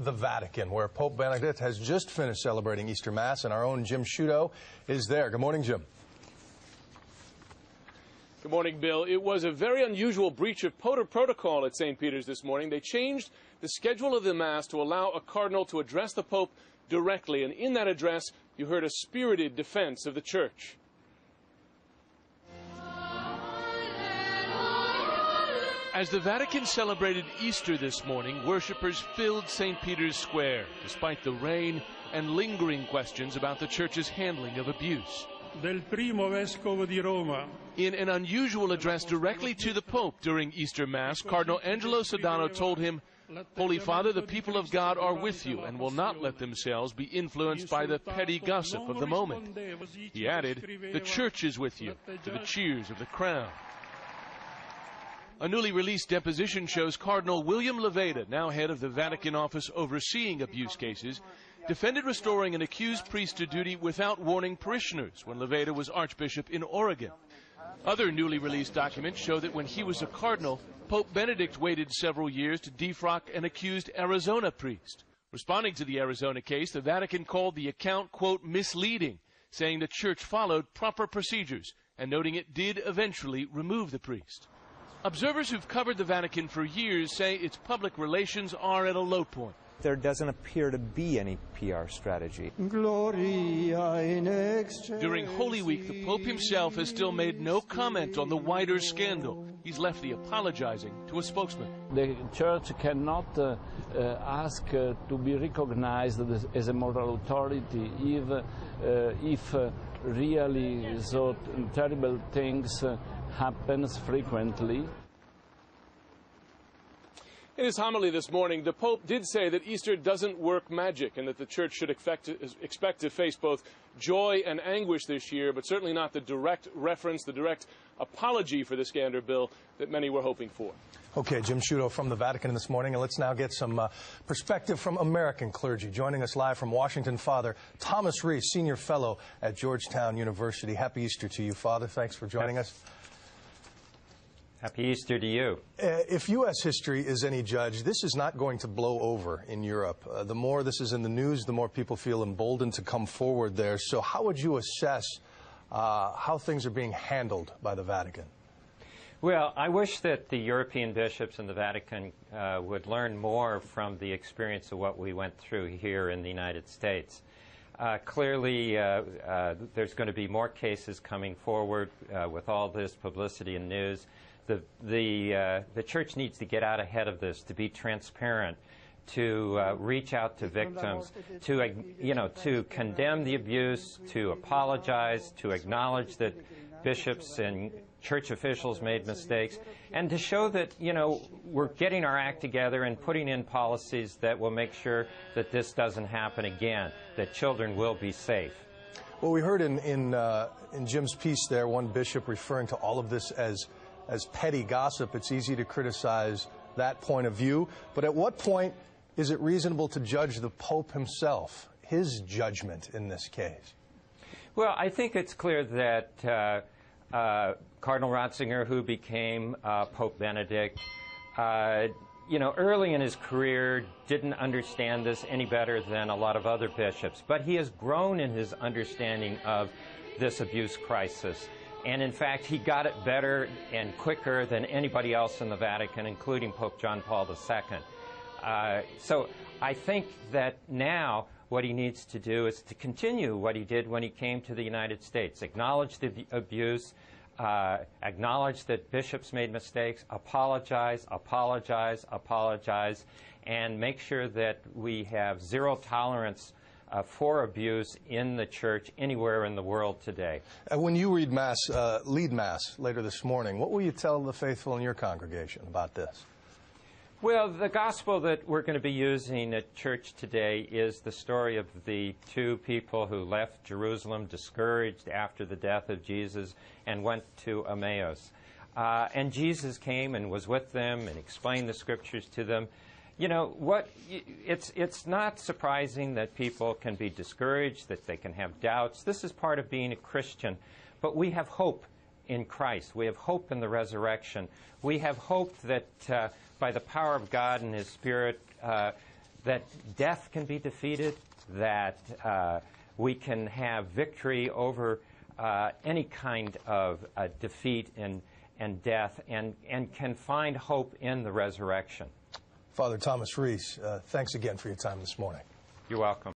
the Vatican, where Pope Benedict has just finished celebrating Easter Mass, and our own Jim Sciutto is there. Good morning, Jim. Good morning, Bill. It was a very unusual breach of protocol at St. Peter's this morning. They changed the schedule of the Mass to allow a cardinal to address the Pope directly, and in that address, you heard a spirited defense of the Church. As the Vatican celebrated Easter this morning, worshippers filled St. Peter's Square, despite the rain and lingering questions about the Church's handling of abuse. Del primo vescovo di Roma. In an unusual address directly to the Pope during Easter Mass, Cardinal Angelo Sodano told him, "Holy Father, the people of God are with you and will not let themselves be influenced by the petty gossip of the moment." He added, "The Church is with you," to the cheers of the crowd. A newly released deposition shows Cardinal William Leveda, now head of the Vatican office overseeing abuse cases, defended restoring an accused priest to duty without warning parishioners when Leveda was Archbishop in Oregon. Other newly released documents show that when he was a cardinal, Pope Benedict waited several years to defrock an accused Arizona priest. Responding to the Arizona case, the Vatican called the account, quote, misleading, saying the Church followed proper procedures and noting it did eventually remove the priest. Observers who've covered the Vatican for years say its public relations are at a low point. There doesn't appear to be any PR strategy. During Holy Week, the Pope himself has still made no comment on the wider scandal. He's left the apologizing to a spokesman. The Church cannot ask to be recognized as a moral authority if really so terrible things happens frequently. In his homily this morning, the Pope did say that Easter doesn't work magic and that the Church should expect to face both joy and anguish this year, but certainly not the direct reference, the direct apology for the scandal, Bill, that many were hoping for. Okay, Jim Sciutto from the Vatican this morning, and let's now get some perspective from American clergy. Joining us live from Washington, Father Thomas Reese, Senior Fellow at Georgetown University. Happy Easter to you, Father. Thanks for joining us. Happy Easter to you. If U.S. history is any judge, this is not going to blow over in Europe. The more this is in the news, the more people feel emboldened to come forward there. So how would you assess how things are being handled by the Vatican? Well, I wish that the European bishops and the Vatican would learn more from the experience of what we went through here in the United States. Clearly, there's going to be more cases coming forward with all this publicity and news. The Church needs to get out ahead of this, to be transparent, to reach out to victims, to condemn the abuse, to apologize, to acknowledge that bishops and church officials made mistakes, and to show that, we're getting our act together and putting in policies that will make sure that this doesn't happen again, that children will be safe. Well, we heard in Jim's piece there, one bishop referring to all of this as petty gossip. It's easy to criticize that point of view, but at what point is it reasonable to judge the Pope himself, his judgment in this case? Well, I think it's clear that Cardinal Ratzinger, who became Pope Benedict, early in his career didn't understand this any better than a lot of other bishops, but he has grown in his understanding of this abuse crisis. And in fact, he got it better and quicker than anybody else in the Vatican, including Pope John Paul II. So I think that now what he needs to do is to continue what he did when he came to the United States, acknowledge the abuse, acknowledge that bishops made mistakes, apologize, and make sure that we have zero tolerance for abuse in the Church anywhere in the world today. When you lead Mass later this morning, what will you tell the faithful in your congregation about this? Well, the gospel that we're going to be using at church today is the story of the two people who left Jerusalem discouraged after the death of Jesus and went to Emmaus. And Jesus came and was with them and explained the scriptures to them. It's not surprising that people can be discouraged, that they can have doubts. This is part of being a Christian. But we have hope in Christ. We have hope in the resurrection. We have hope that by the power of God and His Spirit, that death can be defeated, that we can have victory over any kind of defeat and death, and can find hope in the resurrection. Father Thomas Reese, thanks again for your time this morning. You're welcome.